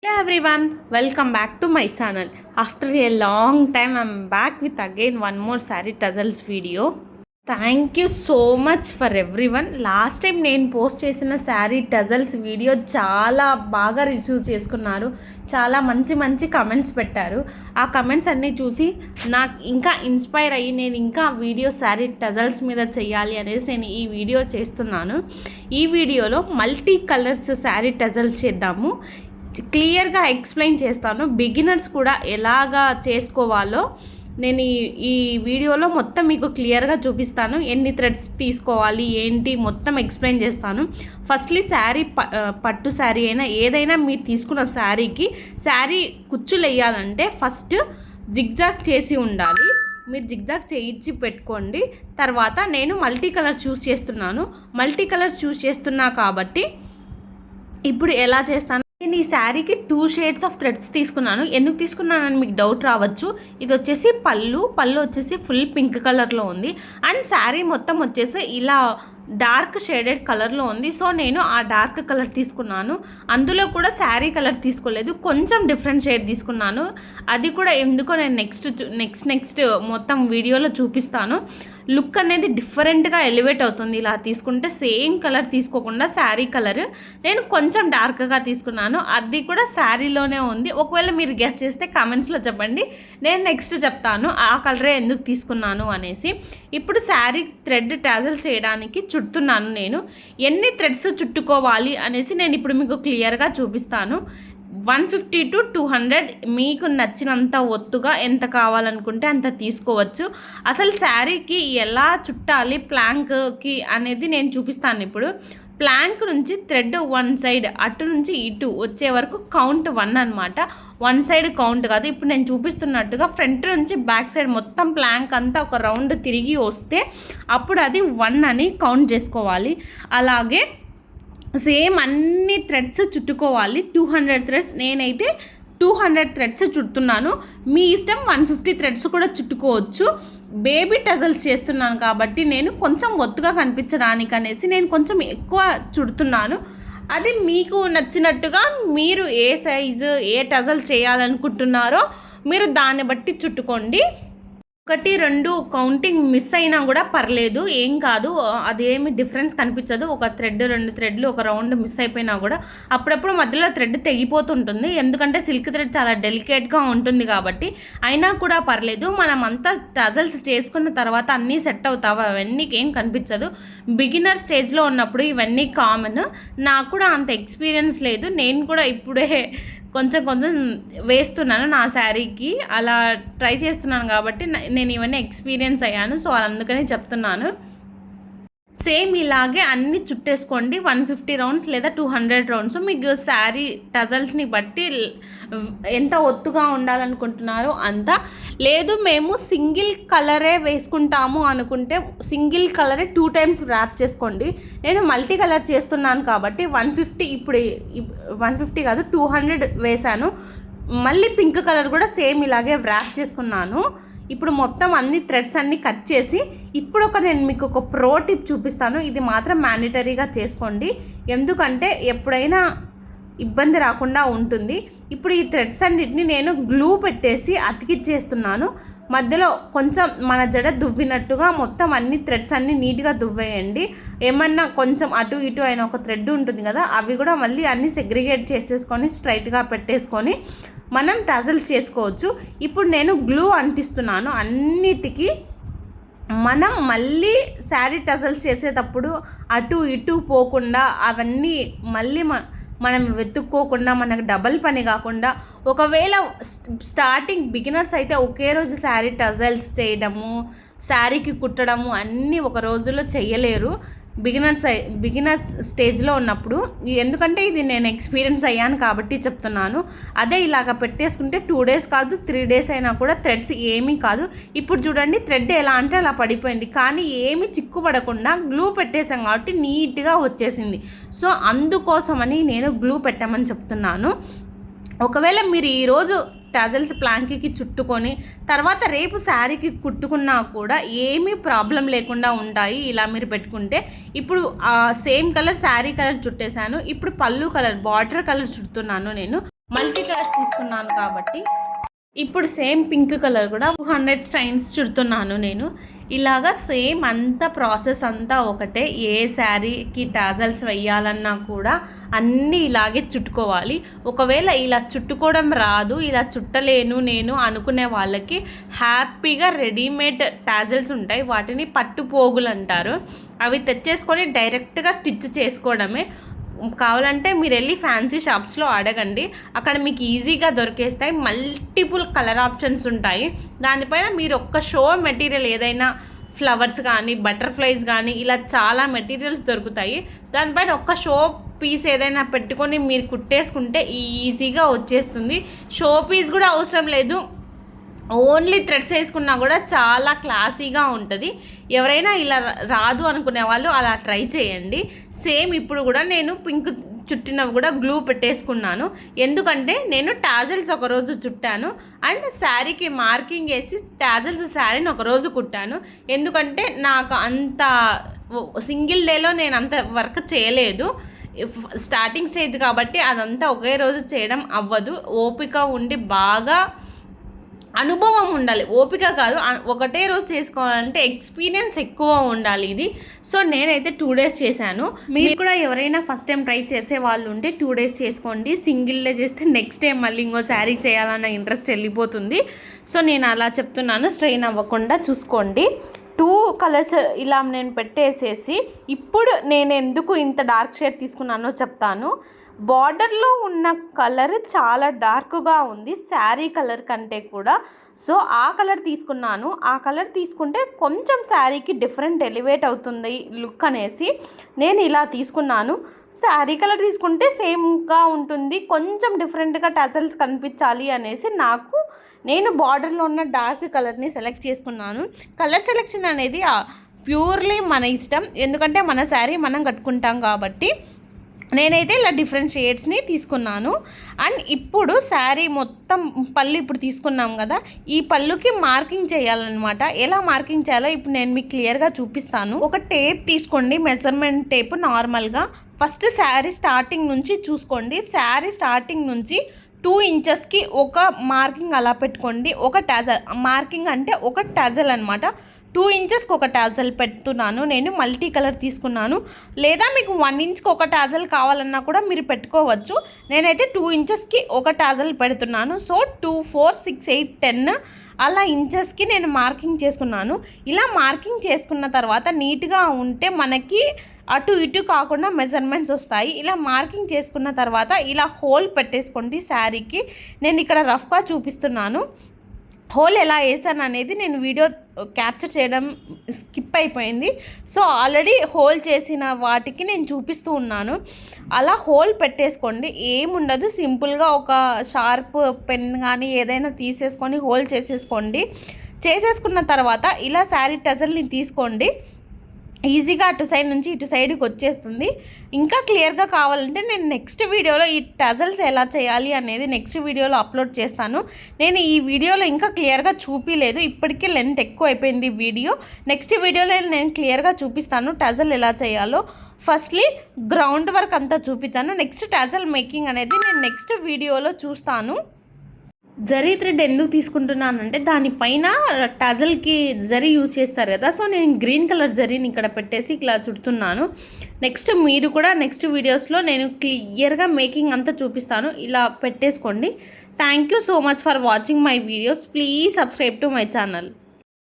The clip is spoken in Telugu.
Hello everyone, welcome back to my channel. After a long time I'm back with again one more saree tussles video. Thank you so much for everyone. Last time నేను పోస్ట్ చేసిన శారీ టజల్స్ వీడియో చాలా బాగా రిసీవ్ చేసుకున్నారు. చాలా మంచి కమెంట్స్ పెట్టారు. ఆ కమెంట్స్ అన్నీ చూసి నాకు ఇంకా ఇన్స్పైర్ అయ్యి నేను ఇంకా వీడియో శారీ టజల్స్ మీద చేయాలి అనేసి నేను ఈ వీడియో చేస్తున్నాను. ఈ వీడియోలో మల్టీ కలర్స్ శారీ టజల్స్ చేద్దాము. క్లియర్గా ఎక్స్ప్లెయిన్ చేస్తాను. బిగినర్స్ కూడా ఎలాగా చేసుకోవాలో నేను ఈ వీడియోలో మొత్తం మీకు క్లియర్గా చూపిస్తాను. ఎన్ని థ్రెడ్స్ తీసుకోవాలి ఏంటి మొత్తం ఎక్స్ప్లెయిన్ చేస్తాను. ఫస్ట్లీ శారీ పట్టు శారీ అయినా ఏదైనా మీరు తీసుకున్న శారీకి శారీ కుచ్చులు వేయాలంటే ఫస్ట్ జిగ్జాగ్ చేసి ఉండాలి. మీరు జిగ్జాగ్ చేయించి పెట్టుకోండి. తర్వాత నేను మల్టీ కలర్స్ చూస్ చేస్తున్నా కాబట్టి ఇప్పుడు ఎలా చేస్తాను, నేను ఈ శారీకి 2 షేడ్స్ ఆఫ్ థ్రెడ్స్ తీసుకున్నాను. ఎందుకు తీసుకున్నానని మీకు డౌట్ రావచ్చు. ఇది వచ్చేసి పళ్ళు వచ్చేసి ఫుల్ పింక్ కలర్లో ఉంది. అండ్ శారీ మొత్తం వచ్చేసి ఇలా డార్క్ షేడెడ్ కలర్లో ఉంది. సో నేను ఆ డార్క్ కలర్ తీసుకున్నాను. అందులో కూడా శారీ కలర్ తీసుకోలేదు, కొంచెం డిఫరెంట్ షేడ్ తీసుకున్నాను. అది కూడా ఎందుకో నేను నెక్స్ట్ మొత్తం వీడియోలో చూపిస్తాను. లుక్ అనేది డిఫరెంట్గా ఎలివేట్ అవుతుంది ఇలా తీసుకుంటే. సేమ్ కలర్ తీసుకోకుండా శారీ కలర్ నేను కొంచెం డార్క్గా తీసుకున్నాను. అది కూడా శారీలోనే ఉంది. ఒకవేళ మీరు గెస్ చేస్తే కామెంట్స్లో చెప్పండి, నేను నెక్స్ట్ చెప్తాను ఆ కలరే ఎందుకు తీసుకున్నాను అనేసి. ఇప్పుడు శారీ థ్రెడ్ టాజల్స్ చేయడానికి చుడుతున్నాను. నేను ఎన్ని థ్రెడ్స్ చుట్టుకోవాలి అనేసి నేను ఇప్పుడు మీకు క్లియర్గా చూపిస్తాను. 150 to 200 మీకు నచ్చినంత ఒత్తుగా ఎంత కావాలనుకుంటే అంత తీసుకోవచ్చు. అసలు శారీకి ఎలా చుట్టాలి ప్లాంక్కి అనేది నేను చూపిస్తాను. ఇప్పుడు ప్లాంక్ నుంచి థ్రెడ్ 1 సైడ్ అటు నుంచి ఇటు వచ్చే వరకు కౌంట్ 1 అనమాట. 1 సైడ్ కౌంట్ కాదు. ఇప్పుడు నేను చూపిస్తున్నట్టుగా ఫ్రంట్ నుంచి బ్యాక్ సైడ్ మొత్తం ప్లాంక్ అంతా ఒక రౌండ్ తిరిగి వస్తే అప్పుడు అది 1 అని కౌంట్ చేసుకోవాలి. అలాగే సేమ్ అన్ని థ్రెడ్స్ చుట్టుకోవాలి. 200 థ్రెడ్స్, నేనైతే 200 థ్రెడ్స్ చుడుతున్నాను. మీ ఇష్టం 150 థ్రెడ్స్ కూడా చుట్టుకోవచ్చు. బేబీ టజల్స్ చేస్తున్నాను కాబట్టి నేను కొంచెం ఒత్తుగా కనిపించడానికి అనేసి నేను కొంచెం ఎక్కువ చుడుతున్నాను. అది మీకు నచ్చినట్టుగా మీరు ఏ సైజు ఏ టజల్స్ చేయాలనుకుంటున్నారో మీరు దాన్ని బట్టి చుట్టుకోండి. 1, 2 కౌంటింగ్ మిస్ అయినా కూడా పర్లేదు, ఏం కాదు. అదేమి డిఫరెన్స్ కనిపించదు. ఒక థ్రెడ్ 2 థ్రెడ్లు ఒక రౌండ్ మిస్ అయిపోయినా కూడా అప్పుడప్పుడు మధ్యలో థ్రెడ్ తెగిపోతుంటుంది. ఎందుకంటే సిల్క్ థ్రెడ్ చాలా డెలికేట్గా ఉంటుంది కాబట్టి. అయినా కూడా పర్లేదు. మనం అంతా టజల్స్ చేసుకున్న తర్వాత అన్నీ సెట్ అవుతావు, అవన్నీ ఏం కనిపించదు. బిగినర్ స్టేజ్లో ఉన్నప్పుడు ఇవన్నీ కామన్. నాకు కూడా అంత ఎక్స్పీరియన్స్ లేదు. నేను కూడా ఇప్పుడే కొంచెం వేస్తున్నాను నా శారీకి, అలా ట్రై చేస్తున్నాను కాబట్టి నేను ఇవన్నీ ఎక్స్పీరియన్స్ అయ్యాను. సో అందుకని చెప్తున్నాను. సేమ్ ఇలాగే అన్నీ చుట్టేసుకోండి. 150 రౌండ్స్ లేదా 200 రౌండ్స్. మీకు శారీ టజల్స్ని బట్టి ఎంత ఒత్తుగా ఉండాలనుకుంటున్నారో అంత. లేదు మేము సింగిల్ కలరే వేసుకుంటాము అనుకుంటే సింగిల్ కలరే 2 టైమ్స్ ర్యాప్ చేసుకోండి. నేను మల్టీ కలర్ చేస్తున్నాను కాబట్టి 150, ఇప్పుడు 150 కాదు 200 వేశాను. మళ్ళీ పింక్ కలర్ కూడా సేమ్ ఇలాగే ర్యాప్ చేసుకున్నాను. ఇప్పుడు మొత్తం అన్ని థ్రెడ్స్ అన్నీ కట్ చేసి ఇప్పుడు నేను మీకు ఒక ప్రో టిప్ చూపిస్తాను. ఇది మాత్రం మ్యాండేటరీగా చేసుకోండి, ఎందుకంటే ఎప్పుడైనా ఇబ్బంది రాకుండా ఉంటుంది. ఇప్పుడు ఈ థ్రెడ్స్ అన్నిటిని నేను గ్లూ పెట్టేసి అతికిచ్చేస్తున్నాను. మధ్యలో కొంచెం మన జడ దువ్వినట్టుగా మొత్తం అన్ని థ్రెడ్స్ అన్నీ నీట్గా దువ్వేయండి. ఏమన్నా కొంచెం అటు ఇటు అయిన ఒక థ్రెడ్ ఉంటుంది కదా, అవి కూడా మళ్ళీ అన్నీ సెగ్రిగేట్ చేసేసుకొని స్ట్రైట్గా పెట్టేసుకొని మనం టజల్స్ చేసుకోవచ్చు. ఇప్పుడు నేను గ్లూ అంటిస్తున్నాను అన్నిటికీ. మనం మళ్ళీ శారీ టజల్స్ చేసేటప్పుడు అటు ఇటు పోకుండా అవన్నీ మళ్ళీ మనం వెతుక్కోకుండా మనకు డబల్ పని కాకుండా, ఒకవేళ స్టార్టింగ్ బిగినర్స్ అయితే ఒకే రోజు శారీ టజల్స్ చేయడము శారీకి కుట్టడము అన్నీ ఒక రోజులో చేయలేరు. బిగినర్ స్టేజ్లో ఉన్నప్పుడు, ఎందుకంటే ఇది నేను ఎక్స్పీరియన్స్ అయ్యాను కాబట్టి చెప్తున్నాను. అదే ఇలాగ పెట్టేసుకుంటే 2 డేస్ కాదు 3 డేస్ అయినా కూడా థ్రెడ్స్ ఏమీ కాదు. ఇప్పుడు చూడండి థ్రెడ్ ఎలా అంటే అలా పడిపోయింది, కానీ ఏమీ చిక్కుపడకుండా గ్లూ పెట్టేసాం కాబట్టి నీట్గా వచ్చేసింది. సో అందుకోసమని నేను గ్లూ పెట్టమని చెప్తున్నాను. ఒకవేళ మీరు ఈరోజు టజల్స్ ప్లాంక్కి చుట్టుకొని తర్వాత రేపు శారీకి కుట్టుకున్నా కూడా ఏమీ ప్రాబ్లం లేకుండా ఉంటాయి ఇలా మీరు పెట్టుకుంటే. ఇప్పుడు సేమ్ కలర్ శారీ కలర్ చుట్టేసాను. ఇప్పుడు పళ్ళు కలర్ బార్డర్ కలర్ చుడుతున్నాను నేను. మల్టీ కలర్స్ తీసుకున్నాను కాబట్టి ఇప్పుడు సేమ్ పింక్ కలర్ కూడా 200 స్ట్రైన్స్ చుడుతున్నాను నేను. ఇలాగా సేమ్ అంతా ప్రాసెస్ అంతా ఒకటే. ఏ శారీకి టాజల్స్ వేయాలన్నా కూడా అన్నీ ఇలాగే చుట్టుకోవాలి. ఒకవేళ ఇలా చుట్టుకోవడం రాదు, ఇలా చుట్టలేను నేను అనుకునే వాళ్ళకి హ్యాపీగా రెడీమేడ్ టాజల్స్ ఉంటాయి. వాటిని పట్టుపోగులు అంటారు. అవి తెచ్చేసుకొని డైరెక్ట్గా స్టిచ్ చేసుకోవడమే. కావాలంటే మీరు వెళ్ళి ఫ్యాన్సీ షాప్స్లో అడగండి, అక్కడ మీకు ఈజీగా దొరికేస్తాయి. మల్టిపుల్ కలర్ ఆప్షన్స్ ఉంటాయి. దానిపైన మీరు ఒక్క షో మెటీరియల్ ఏదైనా ఫ్లవర్స్ కానీ బటర్ఫ్లైస్ కానీ ఇలా చాలా మెటీరియల్స్ దొరుకుతాయి. దానిపైన ఒక్క షో పీస్ ఏదైనా పెట్టుకొని మీరు కుట్టేసుకుంటే ఈజీగా వచ్చేస్తుంది. షో పీస్ కూడా అవసరం లేదు, ఓన్లీ థ్రెడ్స్ వేసుకున్నా కూడా చాలా క్లాసీగా ఉంటుంది. ఎవరైనా ఇలా రాదు అనుకునే వాళ్ళు అలా ట్రై చేయండి. సేమ్ ఇప్పుడు కూడా నేను పింక్ చుట్టినవి కూడా గ్లూ పెట్టేసుకున్నాను. ఎందుకంటే నేను టాజల్స్ ఒకరోజు చుట్టాను అండ్ శారీకి మార్కింగ్ వేసి టాజల్స్ శారీని ఒకరోజు కుట్టాను. ఎందుకంటే నాకు అంత సింగిల్ డేలో నేను అంత వర్క్ చేయలేదు, స్టార్టింగ్ స్టేజ్ కాబట్టి అదంతా ఒకే రోజు చేయడం అవ్వదు. ఓపిక ఉండి బాగా అనుభవం ఉండాలి, ఓపిక కాదు. ఒకటే రోజు చేసుకోవాలంటే ఎక్స్పీరియన్స్ ఎక్కువ ఉండాలి ఇది. సో నేనైతే 2 days చేశాను. మీరు కూడా ఎవరైనా ఫస్ట్ టైం ట్రై చేసే వాళ్ళు ఉంటే 2 days చేసుకోండి. సింగిల్ డే చేస్తే నెక్స్ట్ టైం మళ్ళీ ఇంకో శారీ చేయాలన్న ఇంట్రెస్ట్ వెళ్ళిపోతుంది. సో నేను అలా చెప్తున్నాను, స్ట్రెయిన్ అవ్వకుండా చూసుకోండి. 2 కలర్స్ ఇలా నేను పెట్టేసేసి ఇప్పుడు నేను ఎందుకు ఇంత డార్క్ షేడ్ తీసుకున్నానో చెప్తాను. బార్డర్లో ఉన్న కలర్ చాలా డార్క్గా ఉంది శారీ కలర్ కంటే కూడా. సో ఆ కలర్ తీసుకున్నాను. ఆ కలర్ తీసుకుంటే కొంచెం శారీకి డిఫరెంట్ ఎలివేట్ అవుతుంది లుక్ అనేసి నేను ఇలా తీసుకున్నాను. శారీ కలర్ తీసుకుంటే సేమ్గా ఉంటుంది, కొంచెం డిఫరెంట్గా టజల్స్ కనిపించాలి అనేసి నేను బార్డర్లో ఉన్న డార్క్ కలర్ని సెలెక్ట్ చేసుకున్నాను. కలర్ సెలెక్షన్ అనేది ప్యూర్లీ మన ఇష్టం, ఎందుకంటే మన శారీ మనం కట్టుకుంటాం కాబట్టి. నేనైతే ఇలా డిఫరెంట్ షేడ్స్ని తీసుకున్నాను. అండ్ ఇప్పుడు శారీ మొత్తం పళ్ళు ఇప్పుడు తీసుకున్నాం కదా, ఈ పళ్ళుకి మార్కింగ్ చేయాలన్నమాట. ఎలా మార్కింగ్ చేయాలో ఇప్పుడు నేను మీకు క్లియర్గా చూపిస్తాను. ఒక టేప్ తీసుకోండి, మెజర్మెంట్ టేప్ నార్మల్గా. ఫస్ట్ శారీ స్టార్టింగ్ నుంచి చూసుకోండి. శారీ స్టార్టింగ్ నుంచి 2 inches ఒక మార్కింగ్ అలా పెట్టుకోండి. ఒక టాజల్ మార్కింగ్ అంటే ఒక టాజల్ అనమాట. 2 inches ఒక టాజల్ పెడుతున్నాను నేను. మల్టీ కలర్ తీసుకున్నాను, లేదా మీకు 1 inch ఒక టాజల్ కావాలన్నా కూడా మీరు పెట్టుకోవచ్చు. నేనైతే 2 inches ఒక టాజల్ పెడుతున్నాను. సో 2, 4, 6, 8, 10 అలా ఇంచెస్కి నేను మార్కింగ్ చేసుకున్నాను. ఇలా మార్కింగ్ చేసుకున్న తర్వాత నీట్గా ఉంటే మనకి అటు ఇటు కాకుండా మెజర్మెంట్స్ వస్తాయి. ఇలా మార్కింగ్ చేసుకున్న తర్వాత ఇలా హోల్ పెట్టేసుకోండి శారీకి. నేను ఇక్కడ రఫ్గా చూపిస్తున్నాను. హోల్ ఎలా వేసాను అనేది నేను వీడియో క్యాప్చర్ చేయడం స్కిప్ అయిపోయింది. సో ఆల్రెడీ హోల్ చేసిన వాటికి నేను చూపిస్తూ ఉన్నాను. అలా హోల్ పెట్టేసుకోండి, ఏముండదు. సింపుల్గా ఒక షార్ప్ పెన్ కానీ ఏదైనా తీసేసుకొని హోల్ చేసేసుకోండి. చేసేసుకున్న తర్వాత ఇలా శారీ టజల్ని తీసుకోండి. ఈజీగా అటు సైడ్ నుంచి ఇటు సైడ్కి వచ్చేస్తుంది. ఇంకా క్లియర్గా కావాలంటే నేను నెక్స్ట్ వీడియోలో ఈ టజల్స్ ఎలా చేయాలి అనేది నెక్స్ట్ వీడియోలో అప్లోడ్ చేస్తాను. నేను ఈ వీడియోలో ఇంకా క్లియర్గా చూపించలేదు, ఇప్పటికే లెంత్ ఎక్కువ అయిపోయింది వీడియో. నెక్స్ట్ వీడియోలో నేను క్లియర్గా చూపిస్తాను టజల్ ఎలా చేయాలో. ఫస్ట్లీ గ్రౌండ్ వర్క్ అంతా చూపించాను. నెక్స్ట్ టజల్ మేకింగ్ అనేది నేను నెక్స్ట్ వీడియోలో చూస్తాను. జరీ థ్రెడ్ ఎందుకు తీసుకుంటున్నానంటే దానిపైన టజల్కి జరీ యూజ్ చేస్తారు కదా. సో నేను గ్రీన్ కలర్ జరీని ఇక్కడ పెట్టేసి ఇలా చుడుతున్నాను. నెక్స్ట్ మీరు కూడా నెక్స్ట్ వీడియోస్లో నేను క్లియర్గా మేకింగ్ అంతా చూపిస్తాను. ఇలా పెట్టేసుకోండి. Thank you so much for watching my videos. Please subscribe to my channel.